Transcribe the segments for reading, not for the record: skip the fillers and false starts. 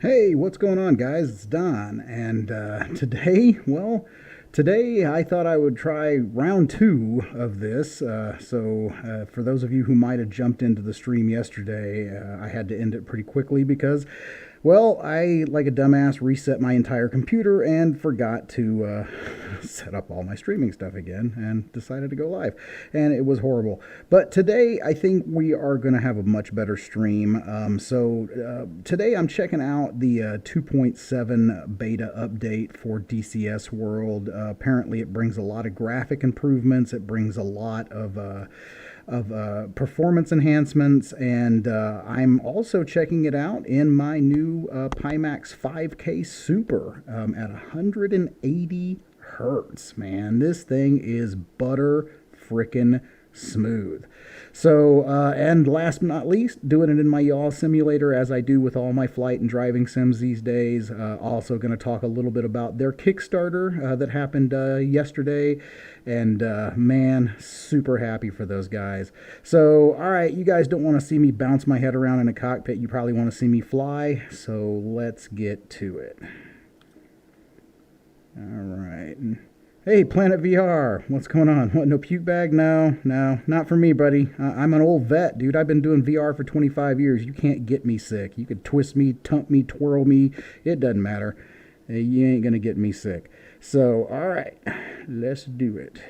Hey, what's going on, guys? It's Don, and today I thought I would try round two of this. For those of you who might have jumped into the stream yesterday, I had to end it pretty quickly because, well, I, like a dumbass, reset my entire computer and forgot to set up all my streaming stuff again and decided to go live. And it was horrible. But today, I think we are going to have a much better stream. Today I'm checking out the 2.7 beta update for DCS World. Apparently, it brings a lot of graphic improvements. It brings a lot of performance enhancements, and I'm also checking it out in my new Pimax 5K Super at 180 hertz. Man, this thing is butter frickin' smooth. So, and last but not least, doing it in my Yaw simulator as I do with all my flight and driving sims these days. Also going to talk a little bit about their Kickstarter that happened yesterday. And man, super happy for those guys. So, all right, you guys don't want to see me bounce my head around in a cockpit. You probably want to see me fly. So let's get to it. All right. Hey, Planet VR, what's going on? What, no puke bag? No, not for me, buddy. I'm an old vet, dude. I've been doing VR for 25 years. You can't get me sick. You could twist me, tump me, twirl me. It doesn't matter. You ain't going to get me sick. So, all right, let's do it.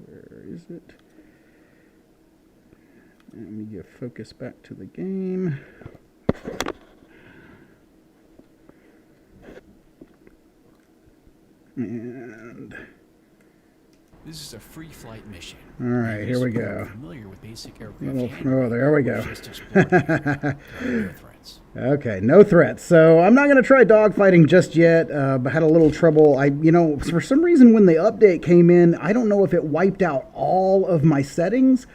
Where is it? Let me get focus back to the game. And this is a free flight mission. All right, here we go. Familiar with basic aircraft oh, there we go. Just exploring. No threats. Okay, no threats. So I'm not going to try dogfighting just yet. But had a little trouble. For some reason when the update came in, I don't know if it wiped out all of my settings,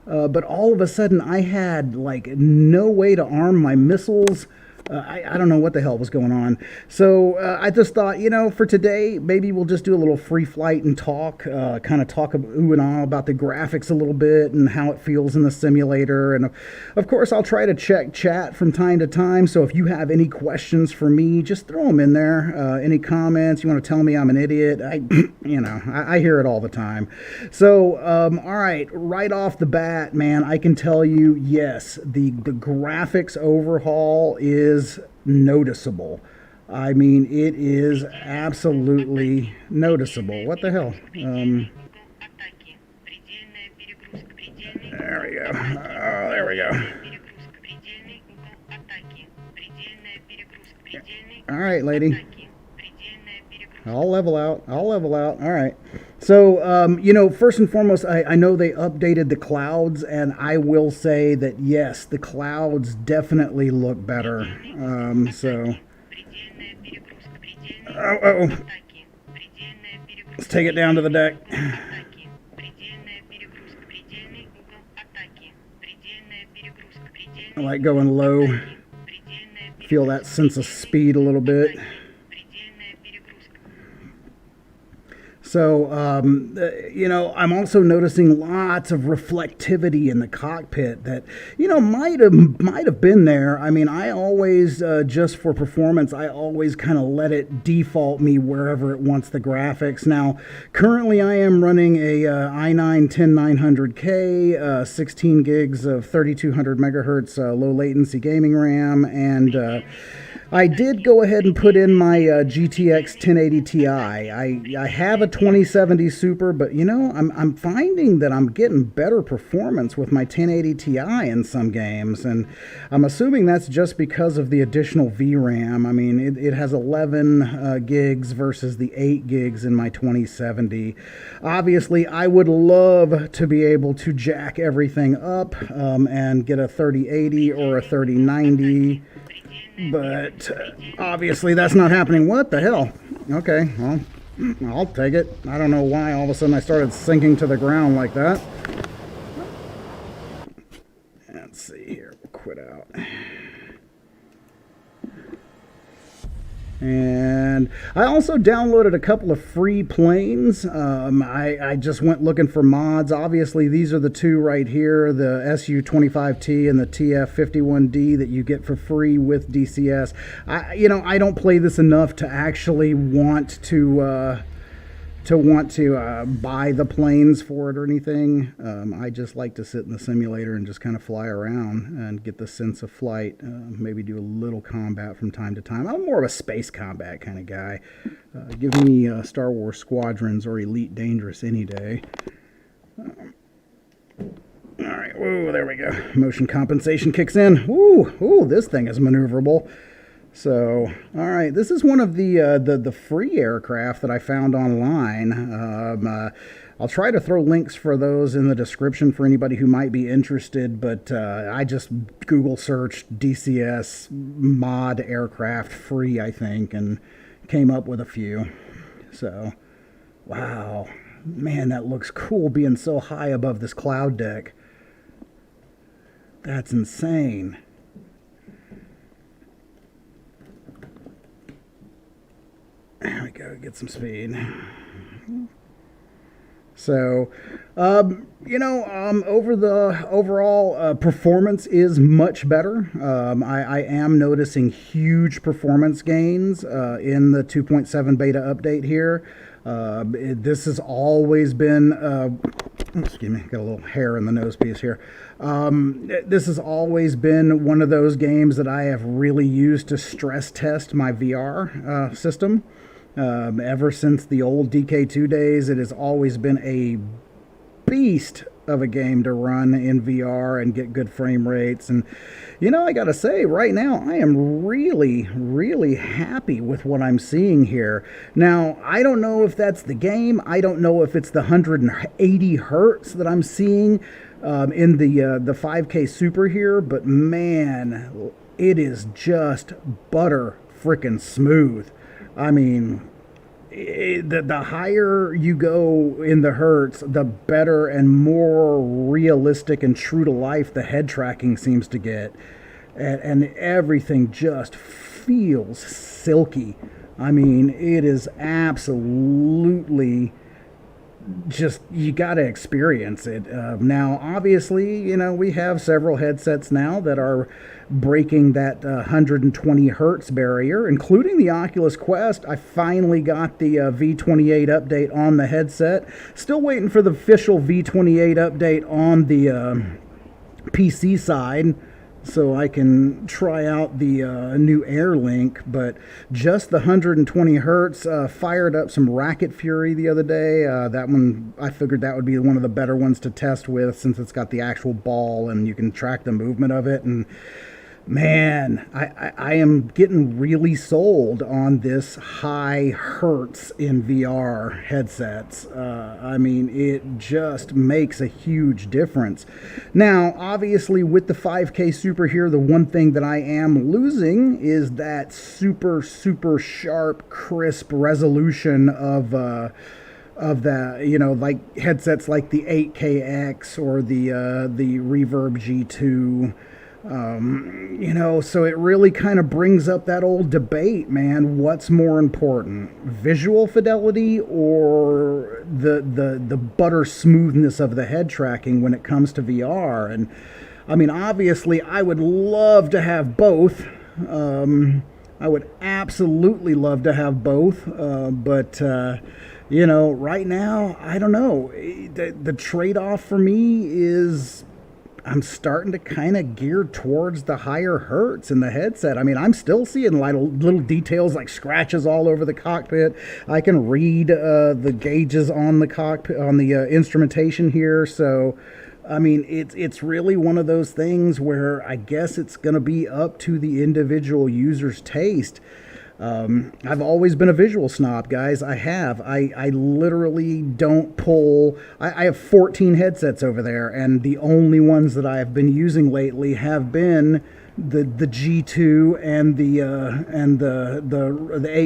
but all of a sudden I had like no way to arm my missiles. I don't know what the hell was going on. So I just thought, for today, maybe we'll just do a little free flight and talk, kind of talk ooh and ah about the graphics a little bit and how it feels in the simulator. And of course, I'll try to check chat from time to time. So if you have any questions for me, just throw them in there. Any comments, you want to tell me I'm an idiot, I hear it all the time. So, all right off the bat, man, I can tell you, yes, the graphics overhaul is noticeable. I mean, it is absolutely noticeable. What the hell? There we go. Oh, there we go. All right, lady. I'll level out. All right. So, first and foremost, I know they updated the clouds, and I will say that, yes, the clouds definitely look better. Let's take it down to the deck. I like going low. Feel that sense of speed a little bit. So, I'm also noticing lots of reflectivity in the cockpit that, might have been there. I mean, I always, just for performance, I always kind of let it default me wherever it wants the graphics. Now, currently I am running a i9-10900K, 16 gigs of 3200 megahertz low latency gaming RAM, and I did go ahead and put in my GTX 1080 Ti. I have a 2070 Super, but I'm finding that I'm getting better performance with my 1080 Ti in some games, and I'm assuming that's just because of the additional VRAM. I mean, it has 11 gigs versus the 8 gigs in my 2070. Obviously, I would love to be able to jack everything up and get a 3080 or a 3090. But obviously that's not happening. What the hell? Okay, well, I'll take it. I don't know why all of a sudden I started sinking to the ground like that. Let's see here. We'll quit out. And I also downloaded a couple of free planes. I just went looking for mods. Obviously, these are the two right here, the SU-25T and the TF-51D that you get for free with DCS. I don't play this enough to actually want to buy the planes for it or anything. I just like to sit in the simulator and just kind of fly around and get the sense of flight. Maybe do a little combat from time to time. I'm more of a space combat kind of guy. Give me Star Wars Squadrons or Elite Dangerous any day. All right, whoa, there we go. Motion compensation kicks in. Ooh, this thing is maneuverable. So, all right, this is one of the free aircraft that I found online. I'll try to throw links for those in the description for anybody who might be interested, but I just Google searched DCS mod aircraft free, I think, and came up with a few. So, wow, man, that looks cool being so high above this cloud deck. That's insane. There we go, get some speed. So, over the overall performance is much better. I am noticing huge performance gains in the 2.7 beta update here. This has always been, excuse me, got a little hair in the nose piece here. This has always been one of those games that I have really used to stress test my VR system. Ever since the old DK2 days, it has always been a beast of a game to run in VR and get good frame rates. And, I gotta say, right now, I am really, really happy with what I'm seeing here. Now, I don't know if that's the game. I don't know if it's the 180 hertz that I'm seeing in the 5K Super here, but man, it is just butter frickin' smooth. I mean, the higher you go in the hertz, the better and more realistic and true to life the head tracking seems to get. And everything just feels silky. I mean, it is absolutely just, you got to experience it. Now, obviously, we have several headsets now that are breaking that 120 hertz barrier, including the Oculus Quest. I finally got the V28 update on the headset. Still waiting for the official V28 update on the PC side, so I can try out the new AirLink, but just the 120 hertz fired up some Racket Fury the other day. That one, I figured that would be one of the better ones to test with, since it's got the actual ball and you can track the movement of it. And man, I am getting really sold on this high hertz in VR headsets. I mean, it just makes a huge difference. Now, obviously, with the 5K Super here, the one thing that I am losing is that super, super sharp, crisp resolution of the, like headsets like the 8KX or the Reverb G2. So it really kind of brings up that old debate, man. What's more important, visual fidelity or the butter smoothness of the head tracking when it comes to VR? And I mean, obviously, I would love to have both. I would absolutely love to have both, but right now, I don't know. The trade-off for me is, I'm starting to kind of gear towards the higher hertz in the headset. I mean, I'm still seeing little details like scratches all over the cockpit. I can read the gauges on the cockpit, on the instrumentation here. So, I mean, it's really one of those things where I guess it's going to be up to the individual user's taste. I've always been a visual snob, guys. I literally don't pull. I have 14 headsets over there, and the only ones that I have been using lately have been the G2 and the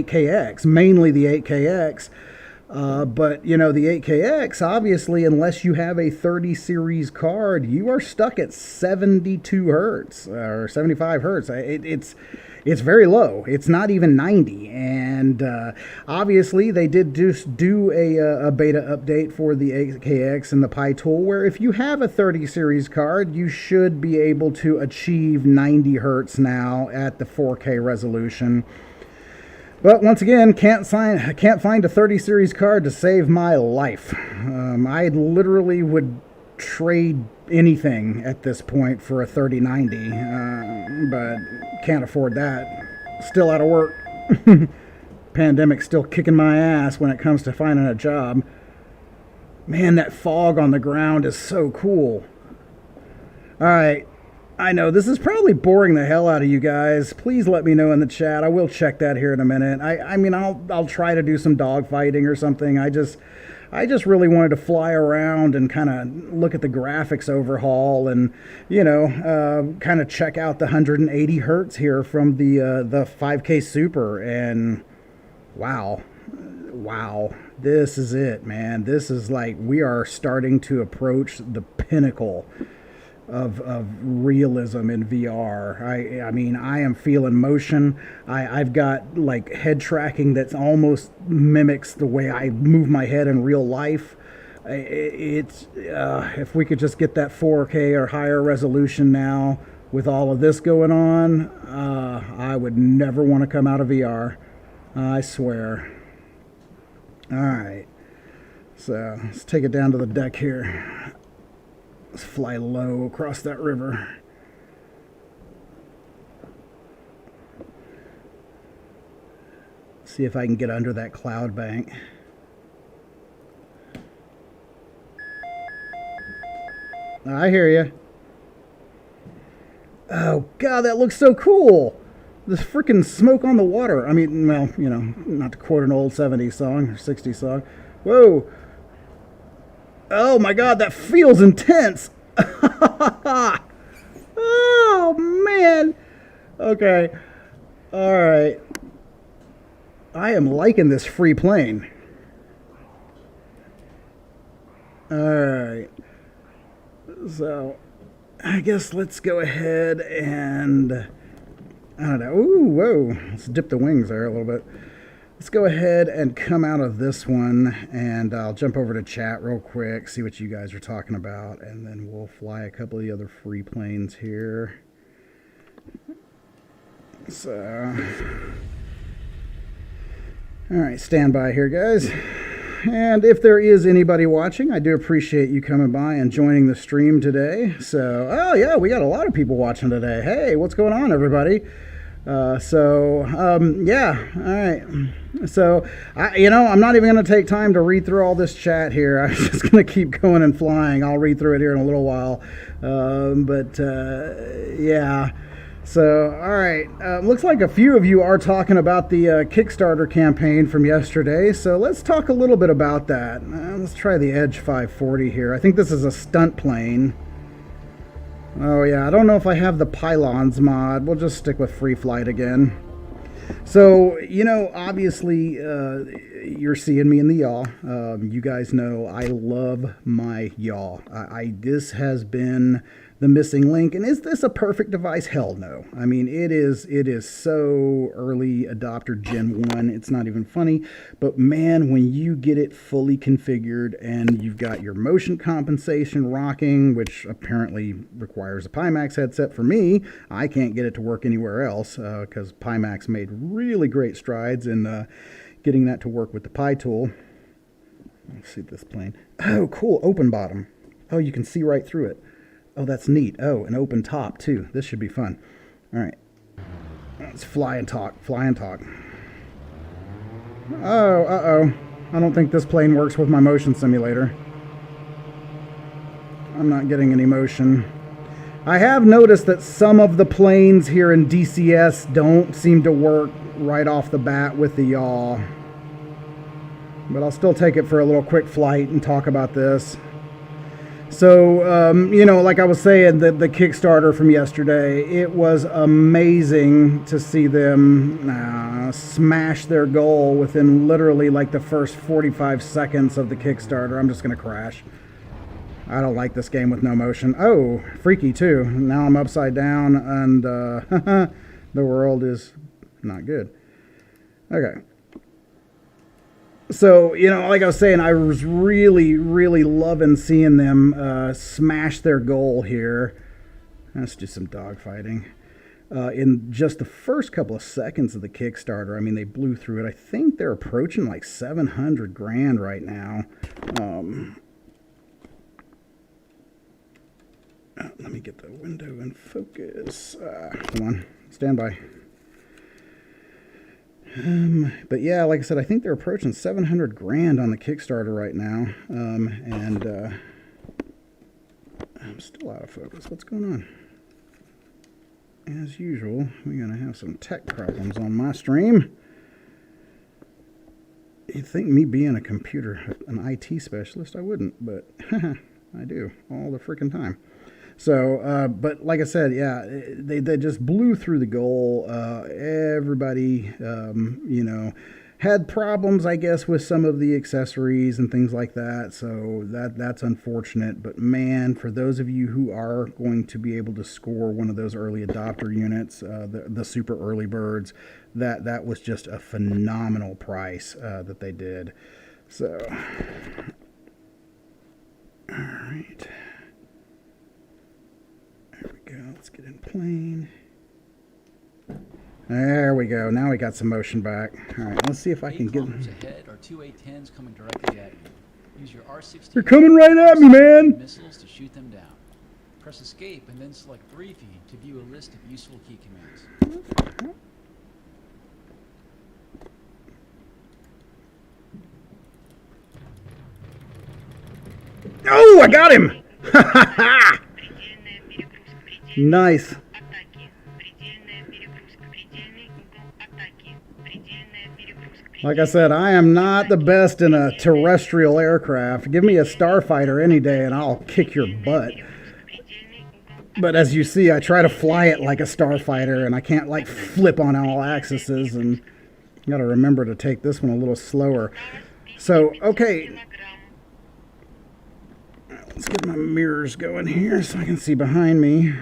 8KX, mainly the 8KX. But, you know, the 8KX, obviously, unless you have a 30 series card, you are stuck at 72 hertz or 75 hertz. It's very low. It's not even 90. And obviously, they did do a beta update for the 8KX and the Pi tool, where if you have a 30 series card, you should be able to achieve 90 hertz now at the 4K resolution. But once again, can't find a 30 series card to save my life. I literally would trade anything at this point for a 3090, but can't afford that. Still out of work. Pandemic's still kicking my ass when it comes to finding a job. Man, that fog on the ground is so cool. All right. I know this is probably boring the hell out of you guys. Please let me know in the chat. I will check that here in a minute. I mean, I'll try to do some dog fighting or something. I just really wanted to fly around and kind of look at the graphics overhaul and, you know, kind of check out the 180 hertz here from the 5K Super. And wow, this is it, man. This is like, we are starting to approach the pinnacle of realism in VR. I mean, I am feeling motion. I've got like head tracking that's almost mimics the way I move my head in real life. If we could just get that 4K or higher resolution now with all of this going on, I would never want to come out of VR. I swear. All right. So let's take it down to the deck here. Let's fly low across that river. See if I can get under that cloud bank. I hear you. Oh, God, that looks so cool. This freaking smoke on the water. I mean, well, you know, not to quote an old 70s song or 60s song. Whoa. Oh my God, that feels intense. Oh man. Okay. All right. I am liking this free plane. All right. So, I guess let's go ahead and, I don't know. Ooh, whoa. Let's dip the wings there a little bit. Let's go ahead and come out of this one, and I'll jump over to chat real quick, see what you guys are talking about, and then we'll fly a couple of the other free planes here. So, all right, stand by here, guys. And if there is anybody watching, I do appreciate you coming by and joining the stream today. So, oh yeah, we got a lot of people watching today. Hey, what's going on, everybody? Yeah, all right. So, I'm not even going to take time to read through all this chat here. I'm just going to keep going and flying. I'll read through it here in a little while. Yeah. So, all right. Looks like a few of you are talking about the Kickstarter campaign from yesterday. So let's talk a little bit about that. Let's try the Edge 540 here. I think this is a stunt plane. Oh yeah, I don't know if I have the pylons mod. We'll just stick with free flight again. So, obviously, you're seeing me in the Yaw. You guys know I love my Yaw. This has been the missing link. And is this a perfect device? Hell no. I mean, it is so early adopter Gen 1. It's not even funny. But man, when you get it fully configured and you've got your motion compensation rocking, which apparently requires a Pimax headset for me, I can't get it to work anywhere else because Pimax made really great strides in getting that to work with the Pi tool. Let's see this plane. Oh, cool. Open bottom. Oh, you can see right through it. Oh, that's neat. Oh, an open top, too. This should be fun. All right. Let's fly and talk. Fly and talk. Oh, uh-oh. I don't think this plane works with my motion simulator. I'm not getting any motion. I have noticed that some of the planes here in DCS don't seem to work right off the bat with the Yaw. But I'll still take it for a little quick flight and talk about this. So, you know, like I was saying, the Kickstarter from yesterday, it was amazing to see them smash their goal within literally like the first 45 seconds of the Kickstarter. I'm just going to crash. I don't like this game with no motion. Oh, freaky too. Now I'm upside down and the world is not good. Okay. So, you know, like I was saying, I was really, really loving seeing them smash their goal here. Let's do some dogfighting. In just the first couple of seconds of the Kickstarter, I mean, they blew through it. I think they're approaching like 700 grand right now. Let me get the window in focus. Come on, stand by. But yeah, like I said, I think they're approaching 700 grand on the Kickstarter right now. And I'm still out of focus. What's going on? As usual, we're going to have some tech problems on my stream. You'd think me being an IT specialist, I wouldn't, but I do all the freaking time. So, but like I said, yeah, they just blew through the goal. Everybody, you know, had problems, I guess, with some of the accessories and things like that. So that's unfortunate. But man, for those of you who are going to be able to score one of those early adopter units, the super early birds, that was just a phenomenal price that they did. So, all right. There we go. Let's get in plane. There we go. Now we got some motion back. All right. Let's see if I can get them. Ahead are two A-10s coming directly at you. Use your R16. They're coming right at me, man. Missiles to shoot them down. Press escape and then select briefing to view a list of useful key commands. Oh, I got him. Nice. Like I said, I am not the best in a terrestrial aircraft. Give me a starfighter any day and I'll kick your butt. But as you see, I try to fly it like a starfighter and I can't like flip on all axes, and got to remember to take this one a little slower. So, okay. Let's get my mirrors going here so I can see behind me.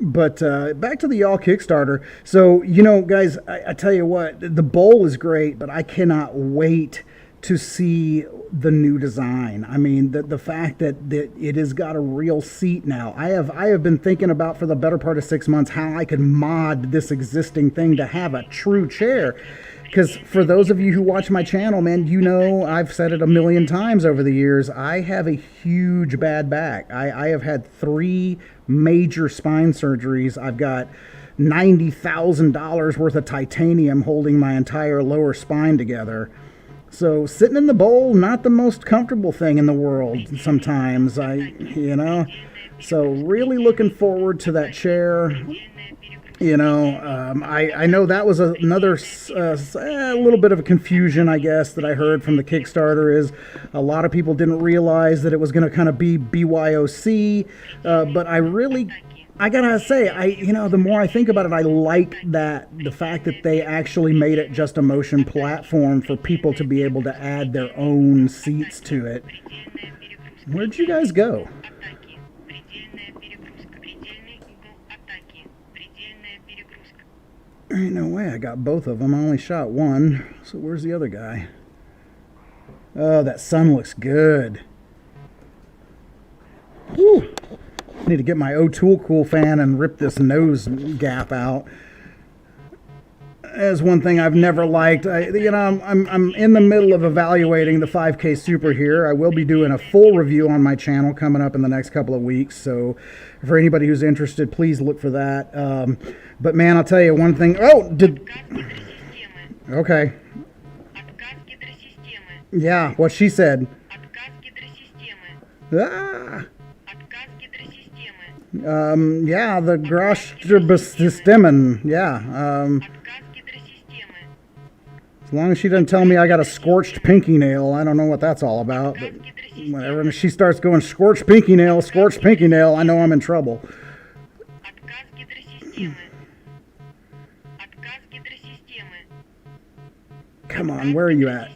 But back to the Yaw Kickstarter. So, you know, guys, I tell you what, the bowl is great, but I cannot wait to see the new design. I mean, the fact that it has got a real seat now. I have been thinking about for the better part of 6 months how I could mod this existing thing to have a true chair. Because for those of you who watch my channel, man, you know I've said it a million times over the years. I have a huge bad back. I have had 3 major spine surgeries. I've got $90,000 worth of titanium holding my entire lower spine together. So sitting in the bowl, not the most comfortable thing in the world sometimes. You know. So really looking forward to that chair. You know, I know that was another a little bit of a confusion, I guess, that I heard from the Kickstarter is a lot of people didn't realize that it was going to kind of be BYOC, but I gotta say, you know, the more I think about it, I like the fact that they actually made it just a motion platform for people to be able to add their own seats to it. Where'd you guys go? There ain't no way I got both of them. I only shot one. So where's the other guy? Oh, that sun looks good. Whew. Need to get my O'Toole Cool fan and rip this nose gap out. That's one thing I've never liked. You know, I'm in the middle of evaluating the 5K Super here. I will be doing a full review on my channel coming up in the next couple of weeks. So for anybody who's interested, please look for that. But man, I'll tell you one thing. Oh, okay. Yeah, what she said. Ah. Yeah, the Groschstemmen. Yeah. As long as she doesn't tell me I got a scorched pinky nail, I don't know what that's all about. But Whenever she starts going scorched pinky nail, I know I'm in trouble. Come on, where are you at?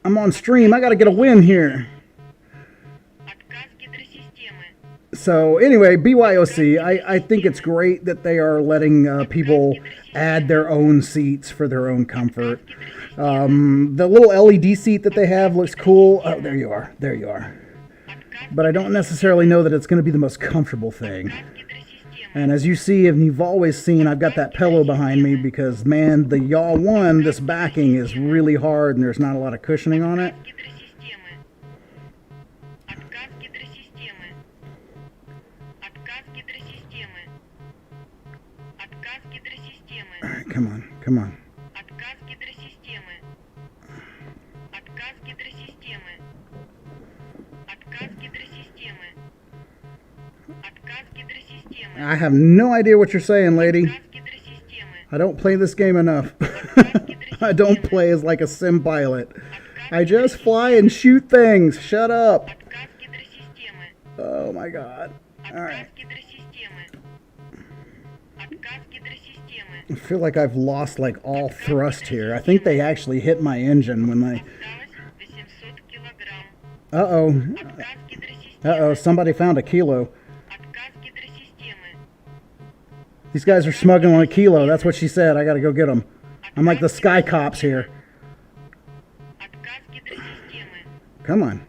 I'm on stream. I gotta get a win here. So anyway, BYOC, I think it's great that they are letting people add their own seats for their own comfort. The little LED seat that they have looks cool. Oh, there you are. There you are. But I don't necessarily know that it's going to be the most comfortable thing. And as you see, and you've always seen, I've got that pillow behind me because, man, the Yaw 1, this backing is really hard and there's not a lot of cushioning on it. All right, come on, come on. I have no idea what you're saying, lady. I don't play this game enough. I don't play as like a sim pilot. I just fly and shoot things. Shut up. Oh my god. Alright. I feel like I've lost like all thrust here. I think they actually hit my engine when they... Uh-oh. Uh-oh, somebody found a kilo. These guys are smuggling a kilo. That's what she said. I gotta go get them. I'm like the sky cops here. Come on.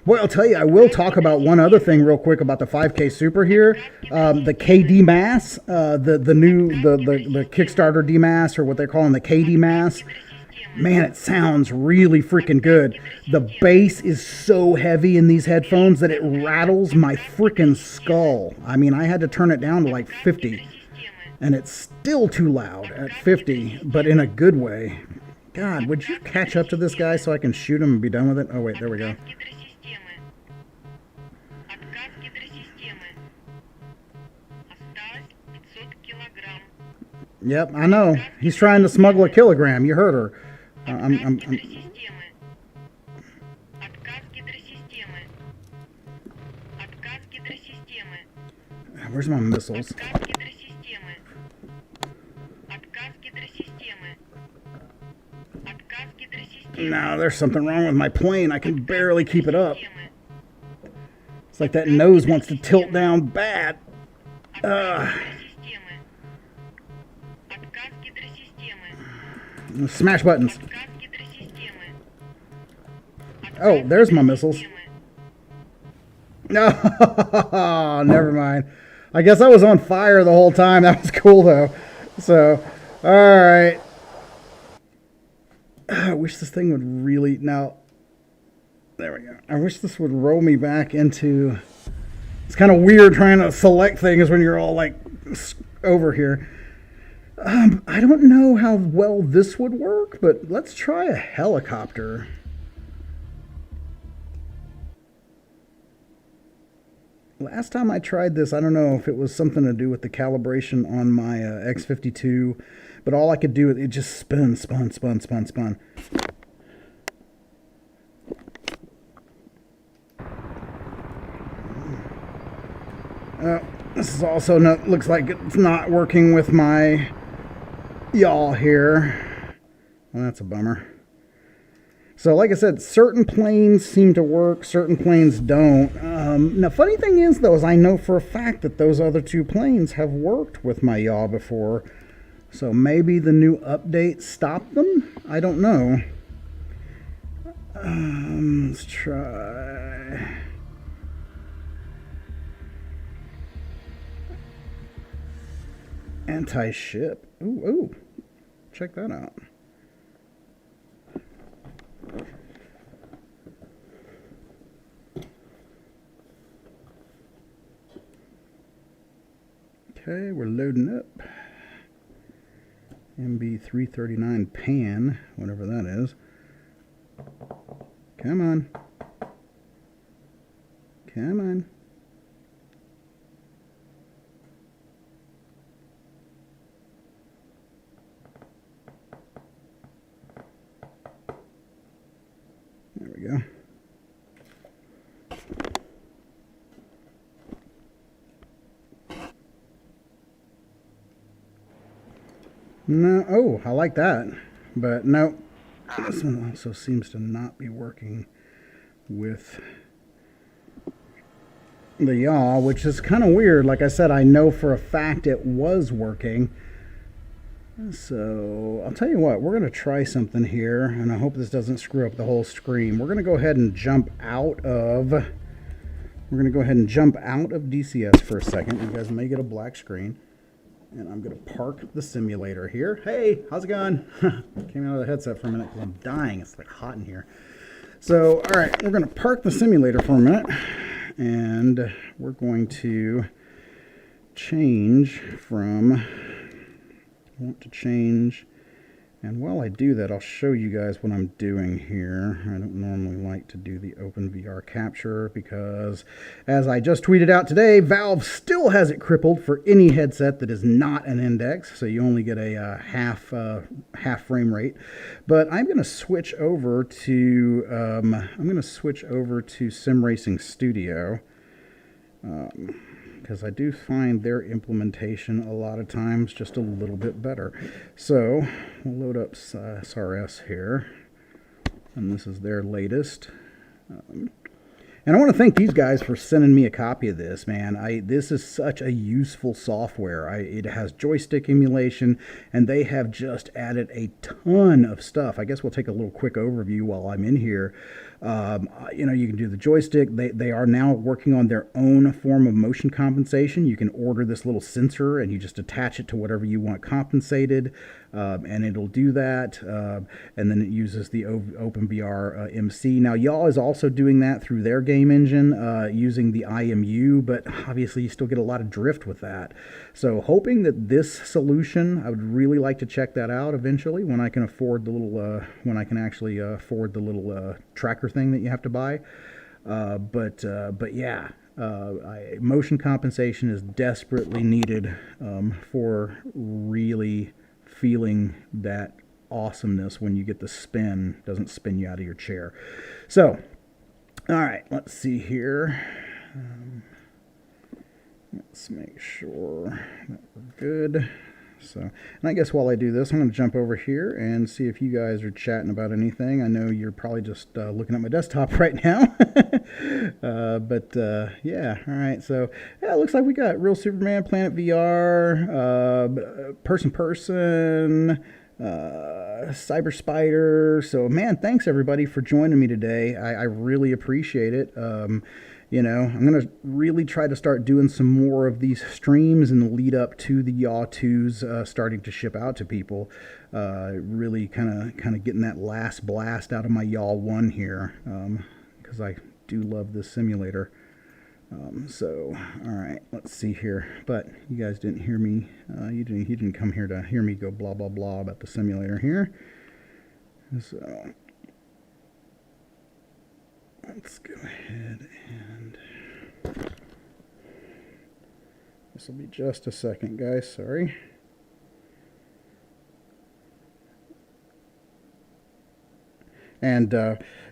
Well, I'll tell you, I will talk about one other thing real quick about the 5K Super here. The KD Mass, the new Kickstarter DMass, or what they're calling the KD Mass. Man, it sounds really freaking good. The bass is so heavy in these headphones that it rattles my freaking skull. I mean, I had to turn it down to like 50. And it's still too loud at 50, but in a good way. God, would you catch up to this guy so I can shoot him and be done with it? Oh, wait, there we go. Yep, I know. He's trying to smuggle a kilogram. You heard her. Where's my missiles? No, there's something wrong with my plane. I can barely keep it up. It's like that nose wants to tilt down bad. Smash buttons. Oh, there's my missiles. No, never mind. I guess I was on fire the whole time. That was cool, though. So, all right. I wish this thing would really... Now, there we go. I wish this would roll me back into... It's kind of weird trying to select things when you're all, like, over here. I don't know how well this would work, but let's try a helicopter. Last time I tried this, I don't know if it was something to do with the calibration on my X52, but all I could do, it just spun. This is also not, looks like it's not working with my Yaw here. Well, that's a bummer. So like I said, certain planes seem to work, certain planes don't. Now, funny thing is, though, is I know for a fact that those other two planes have worked with my Yaw before. So maybe the new update stopped them? I don't know. Let's try... Anti-ship. Ooh, check that out. Okay, we're loading up. MB339 pan, whatever that is. Come on. Come on. No, oh, I like that. But no, this one also seems to not be working with the Yaw, which is kind of weird. Like I said, I know for a fact it was working. So I'll tell you what, we're going to try something here, and I hope this doesn't screw up the whole screen. We're going to go ahead and jump out of DCS for a second. You guys may get a black screen. And I'm going to park the simulator here. Hey, how's it going? Came out of the headset for a minute because I'm dying. It's like hot in here. So, all right, we're going to park the simulator for a minute. And we're going to change from... I want to change... And while I do that, I'll show you guys what I'm doing here. I don't normally like to do the open VR capture because, as I just tweeted out today, Valve still has it crippled for any headset that is not an index, so you only get a half frame rate. But I'm going to switch over to Sim Racing Studio. Because I do find their implementation a lot of times just a little bit better. So we'll load up SRS here, and this is their latest. And I want to thank these guys for sending me a copy of this, man. This is such a useful software. It has joystick emulation, and they have just added a ton of stuff. I guess we'll take a little quick overview while I'm in here. You know, you can do the joystick. They are now working on their own form of motion compensation. You can order this little sensor, and you just attach it to whatever you want compensated, and it'll do that. And then it uses the OpenVR MC. Now, Yaw is also doing that through their game engine using the IMU, but obviously you still get a lot of drift with that. So hoping that this solution, I would really like to check that out eventually when I can afford the little, when I can actually afford the little tracker thing that you have to buy. But yeah, motion compensation is desperately needed for really feeling that awesomeness when you get the spin, doesn't spin you out of your chair. So, all right, let's see here. Let's make sure that we're good. So, and I guess while I do this, I'm going to jump over here and see if you guys are chatting about anything. I know you're probably just looking at my desktop right now. Yeah, all right. So, yeah, it looks like we got Real Superman, Planet VR, Person, Cyber Spider. So, man, thanks everybody for joining me today. I really appreciate it. You know, I'm going to really try to start doing some more of these streams in the lead up to the Yaw 2s starting to ship out to people. Really kind of getting that last blast out of my Yaw 1 here, because I do love this simulator. So, all right, let's see here. But you guys didn't hear me. You didn't come here to hear me go blah, blah, blah about the simulator here. So... let's go ahead and this will be just a second, guys. Sorry. And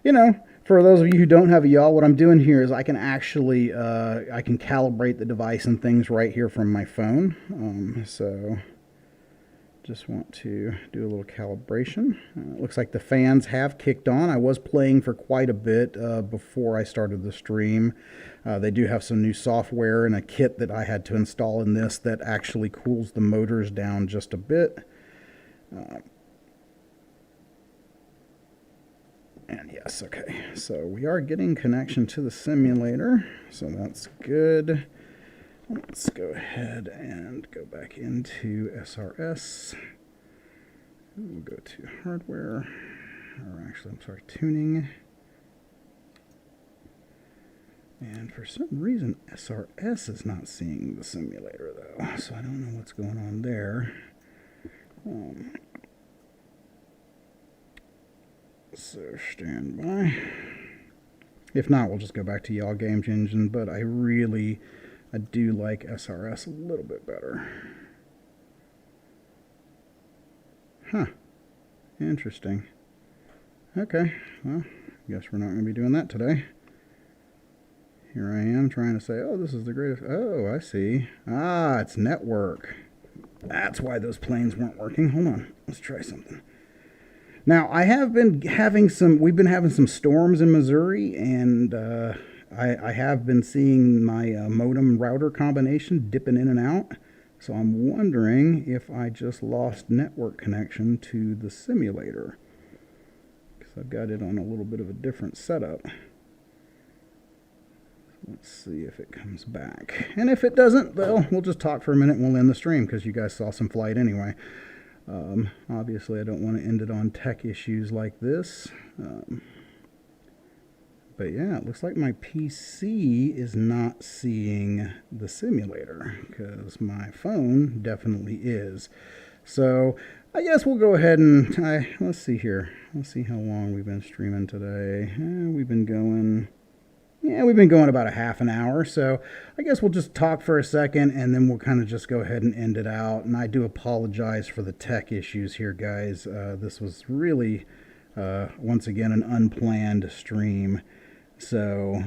you know, for those of you who don't have a Yaw, what I'm doing here is I can actually I can calibrate the device and things right here from my phone. So just want to do a little calibration. It looks like the fans have kicked on. I was playing for quite a bit before I started the stream. They do have some new software and a kit that I had to install in this that actually cools the motors down just a bit. And yes, okay. So we are getting connection to the simulator, so that's good. Let's go ahead and go back into SRS. We'll go to hardware, or actually, I'm sorry, tuning. And for some reason, SRS is not seeing the simulator, though, so I don't know what's going on there. So stand by. If not, we'll just go back to Yaw Game Engine, but I do like SRS a little bit better. Huh. Interesting. Okay. Well, I guess we're not going to be doing that today. Here I am trying to say, oh, this is the greatest. Oh, I see. Ah, it's network. That's why those planes weren't working. Hold on. Let's try something. Now, I have been having we've been having some storms in Missouri, and I have been seeing my modem router combination dipping in and out. So I'm wondering if I just lost network connection to the simulator, because I've got it on a little bit of a different setup. Let's see if it comes back. And if it doesn't, well, we'll just talk for a minute and we'll end the stream, because you guys saw some flight anyway. Obviously, I don't want to end it on tech issues like this. But yeah, it looks like my PC is not seeing the simulator, because my phone definitely is. So I guess we'll go ahead and, let's see here. Let's see how long we've been streaming today. We've been going about a half an hour. So I guess we'll just talk for a second, and then we'll kind of just go ahead and end it out. And I do apologize for the tech issues here, guys. This was really, once again, an unplanned stream. So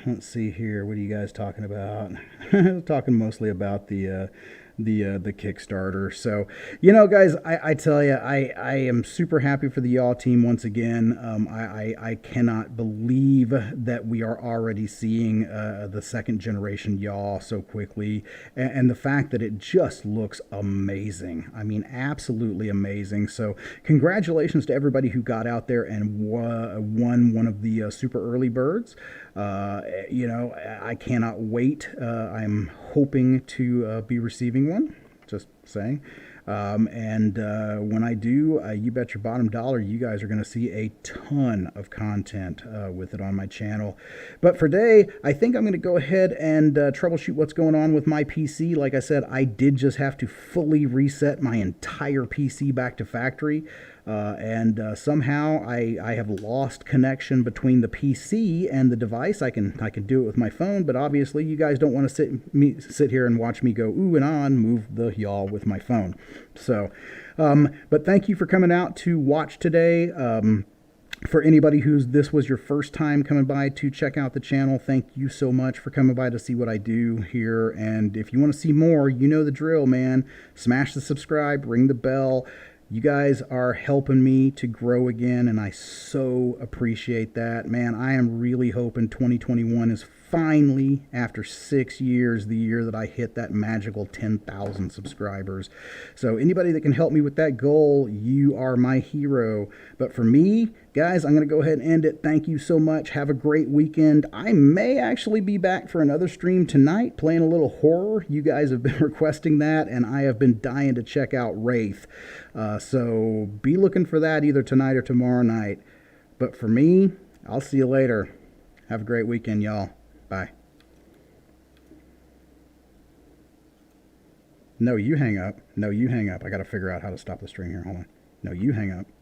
let's see here. What are you guys talking about? Talking mostly about the Kickstarter. So, you know, guys, I tell you, I am super happy for the Yaw team once again. I cannot believe that we are already seeing the second generation Yaw so quickly, and the fact that it just looks amazing. I mean, absolutely amazing. So congratulations to everybody who got out there and won one of the super early birds. You know, I cannot wait. I'm hoping to be receiving one, just saying. When I do, you bet your bottom dollar you guys are going to see a ton of content with it on my channel. But for today, I think I'm going to go ahead and troubleshoot what's going on with my PC. Like I said, I did just have to fully reset my entire PC back to factory. Somehow I have lost connection between the PC and the device. I can do it with my phone, but obviously you guys don't want to sit here and watch me go ooh and ah and move the Yaw with my phone. So, but thank you for coming out to watch today. For anybody this was your first time coming by to check out the channel, thank you so much for coming by to see what I do here. And if you want to see more, you know the drill, man. Smash the subscribe, ring the bell. You guys are helping me to grow again, and I so appreciate that. Man, I am really hoping 2021 is finally, after 6 years, the year that I hit that magical 10,000 subscribers. So anybody that can help me with that goal, you are my hero. But for me, guys, I'm going to go ahead and end it. Thank you so much. Have a great weekend. I may actually be back for another stream tonight, playing a little horror. You guys have been requesting that, and I have been dying to check out Wraith. So be looking for that either tonight or tomorrow night. But for me, I'll see you later. Have a great weekend, y'all. Bye. No, you hang up. No, you hang up. I got to figure out how to stop the stream here. Hold on. No, you hang up.